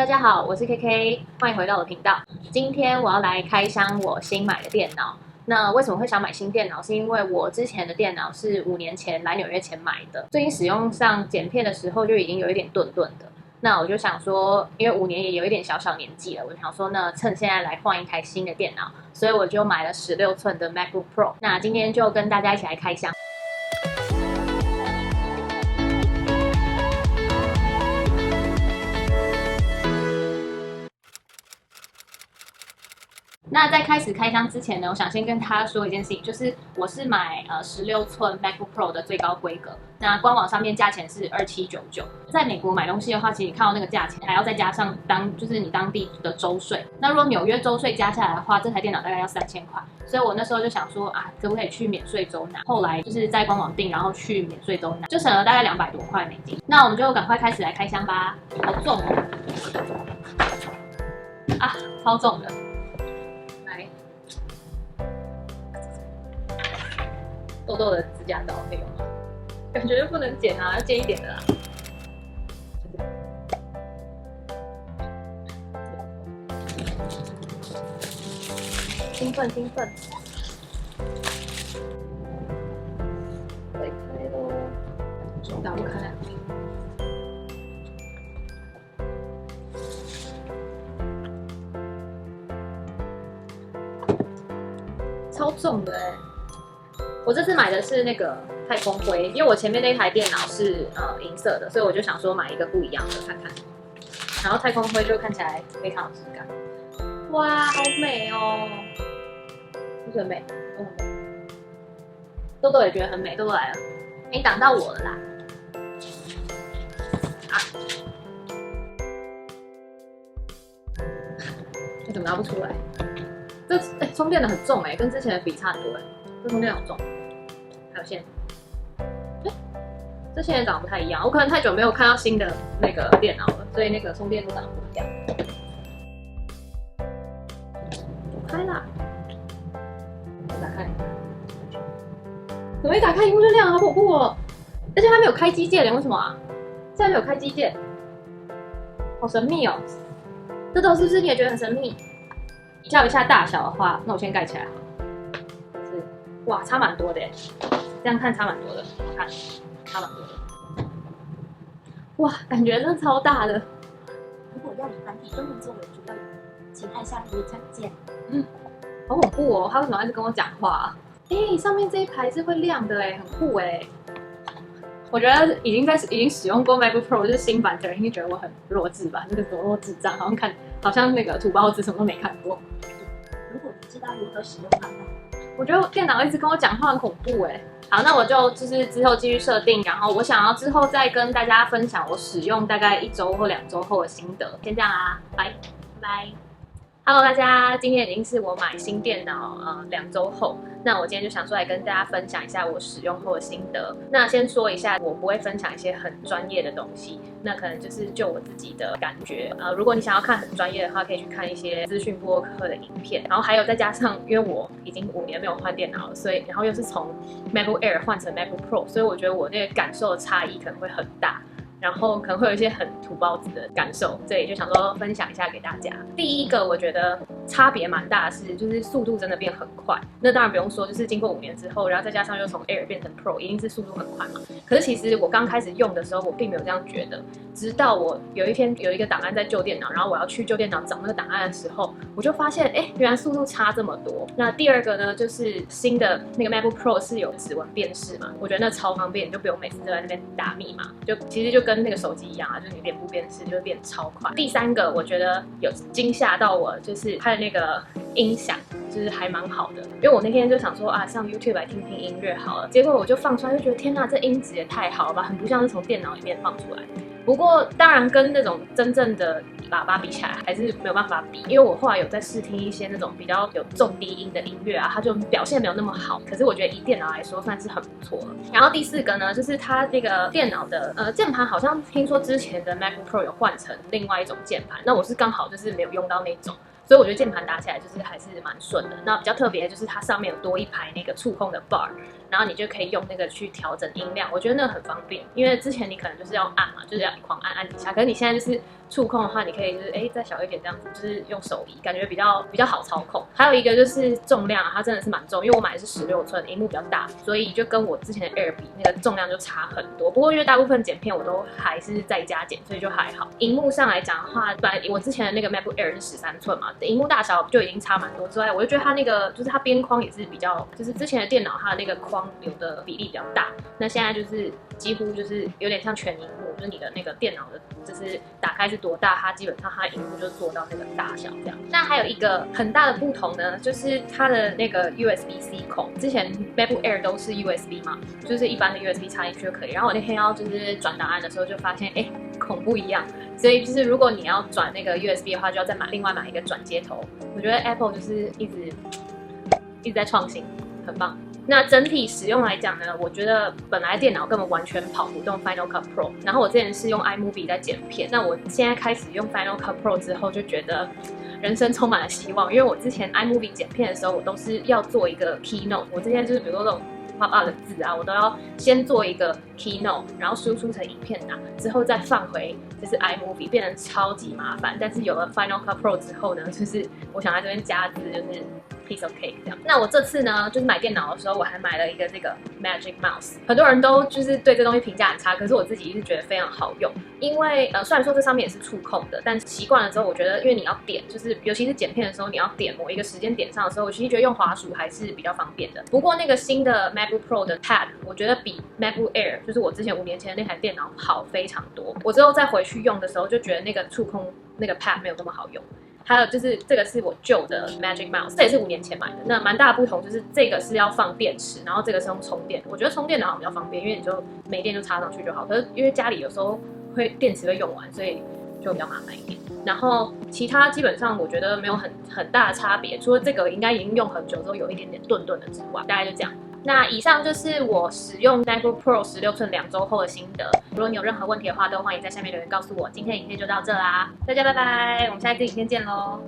大家好，我是 KK， 欢迎回到我的频道。今天我要来开箱我新买的电脑。那为什么会想买新电脑？是因为我之前的电脑是5年前来纽约前买的，最近使用上剪片的时候就已经有一点顿顿的。那我就想说，因为5年也有一点小小年纪了，我就想说呢，趁现在来换一台新的电脑，所以我就买了16寸的 MacBook Pro。那今天就跟大家一起来开箱。那在开始开箱之前呢，我想先跟大家说一件事情，就是我是买16寸 MacBook Pro 的最高规格，那官网上面价钱是2799。在美国买东西的话，其实你看到那个价钱，还要再加上就是你当地的州税。那如果纽约州税加下来的话，这台电脑大概要3000块。所以我那时候就想说啊，可不可以去免税州拿？后来就是在官网订，然后去免税州拿，就省了大概200多块美金。那我们就赶快开始来开箱吧。好重哦！啊，超重的。豆豆的指甲刀可以用吗？感觉就不能剪啊，要尖一点的啦。兴奋！打开咯，打不开啊。超重的欸。我这次买的是那个太空灰，因为我前面那台电脑是银色的，所以我就想说买一个不一样的看看。然后太空灰就看起来非常有质感，哇，好美哦！不是很美，都很美。豆豆也觉得很美，豆豆来了，你挡到我了啦！啊，你怎么拿不出来？这充电的很重跟之前的比差很多这充电好重。还有线，这线也长得不太一样。我可能太久没有看到新的那个电脑了，所以那个充电都长得不一样。开啦，打开，怎么一打开屏幕就亮，好恐怖哦！而且它没有开机键，为什么啊？现在没有开机键，好神秘哦！这都是不是你也觉得很神秘？叫一下大小的话，那我先盖起来好了。是，哇，差蛮多的耶。这样看差蛮多的，看差蛮多的，哇，感觉真的超大的。如果要以繁体中文作为主要语言，请按下列参键。好恐怖哦！他为什么一直跟我讲话？上面这一排是会亮的很酷我觉得已经使用过 MacBook Pro 就是新版的人，应该觉得我很弱智吧？这个多弱智障，好像那个土包子什么都没看过。如果你知道如何使用它，我觉得电脑一直跟我讲话很恐怖好，那我就是之后继续设定，然后我想要之后再跟大家分享我使用大概1周或2周后的心得。先这样啦，拜拜。Hello， 大家，今天已经是我买新电脑2周后，那我今天就想说来跟大家分享一下我使用后的心得。那先说一下，我不会分享一些很专业的东西，那可能就是就我自己的感觉。如果你想要看很专业的话，可以去看一些资讯部落客的影片。然后还有再加上，因为我已经5年没有换电脑了，所以然后又是从 MacBook Air 换成 MacBook Pro， 所以我觉得我那个感受的差异可能会很大。然后可能会有一些很土包子的感受，这里就想说分享一下给大家。第一个我觉得差别蛮大的是，就是速度真的变很快。那当然不用说，就是经过5年之后，然后再加上又从 Air 变成 Pro， 一定是速度很快嘛。可是其实我刚开始用的时候，我并没有这样觉得。直到我有一天有一个档案在旧电脑，然后我要去旧电脑找那个档案的时候，我就发现，原来速度差这么多。那第二个呢，就是新的那个 MacBook Pro 是有指纹辨识嘛，我觉得那超方便，你就不用每次都在那边打密码，其实就跟那个手机一样啊，就是你脸部辨识就会变超快。第三个我觉得有惊吓到我，就是它的那个音响就是还蛮好的，因为我那天就想说啊，上 YouTube 来听听音乐好了，结果我就放出来就觉得天哪，这音质也太好了吧，很不像是从电脑里面放出来。不过当然跟那种真正的喇叭比起来还是没有办法比，因为我后来有在试听一些那种比较有重低音的音乐啊，它就表现没有那么好，可是我觉得以电脑来说算是很不错了。然后第四个呢，就是它那个电脑的键盘好像听说之前的 MacBook Pro 有换成另外一种键盘，那我是刚好就是没有用到那种。所以我觉得键盘打起来就是还是蛮顺的。那比较特别的就是它上面有多一排那个触控的 bar， 然后你就可以用那个去调整音量，我觉得那个很方便，因为之前你可能就是要按嘛，就是要狂按几下，可是你现在就是触控的话，你可以就是再小一点这样子，就是用手移，感觉比较好操控。还有一个就是重量，它真的是蛮重，因为我买的是16寸，荧幕比较大，所以就跟我之前的 Air 比，那个重量就差很多。不过因为大部分剪片我都还是在家剪，所以就还好。荧幕上来讲的话，本来我之前的那个 MacBook Air 是13寸嘛，荧幕大小就已经差蛮多之外，我就觉得它那个就是它边框也是比较，就是之前的电脑它的那个框留的比例比较大，那现在就是几乎就是有点像全荧幕，就是你的那个电脑的，就是打开是多大，它基本上它的荧幕就做到那个大小这样。那还有一个很大的不同呢，就是它的那个 USB-C 孔，之前 MacBook Air 都是 USB 嘛，就是一般的 USB 插进去就可以。然后我那天要就是转档案的时候就发现，孔不一样，所以就是如果你要转那个 USB 的话，就要再另外买一个转接头。我觉得 Apple 就是一直在创新，很棒。那整体使用来讲呢，我觉得本来电脑根本完全跑不动 Final Cut Pro， 然后我之前是用 iMovie 在剪片，那我现在开始用 Final Cut Pro 之后，就觉得人生充满了希望，因为我之前 iMovie 剪片的时候，我都是要做一个 Keynote， 我之前就是比如说这种pop up 的字啊，我都要先做一个 Keynote， 然后输出成影片档，之后再放回就是 iMovie， 变得超级麻烦。但是有了 Final Cut Pro 之后呢，就是我想在这边加字，就是 piece of cake 这样。那我这次呢，就是买电脑的时候，我还买了一个这个 Magic Mouse， 很多人都就是对这东西评价很差，可是我自己是觉得非常好用。因为虽然说这上面也是触控的，但习惯了之后，我觉得因为你要点，就是尤其是剪片的时候，你要点某一个时间点上的时候，我其实觉得用滑鼠还是比较方便的。不过那个新的 MacBook Pro 的 Pad， 我觉得比 MacBook Air， 就是我之前5年前的那台电脑好非常多。我之后再回去用的时候，就觉得那个触控那个 Pad 没有那么好用。还有就是这个是我旧的 Magic Mouse， 这也是5年前买的。那蛮大的不同就是这个是要放电池，然后这个是用充电。我觉得充电的好像比较方便，因为你就没电就插上去就好。可是因为家里有时候电池会用完，所以就比较麻烦一点。然后其他基本上我觉得没有很大的差别，除了这个应该已经用很久之后有一点点顿的之外，大概就这样。那以上就是我使用 MacBook Pro 16寸2周后的心得。如果你有任何问题的话，都欢迎在下面留言告诉我。今天的影片就到这啦，大家拜拜，我们下一支影片见喽。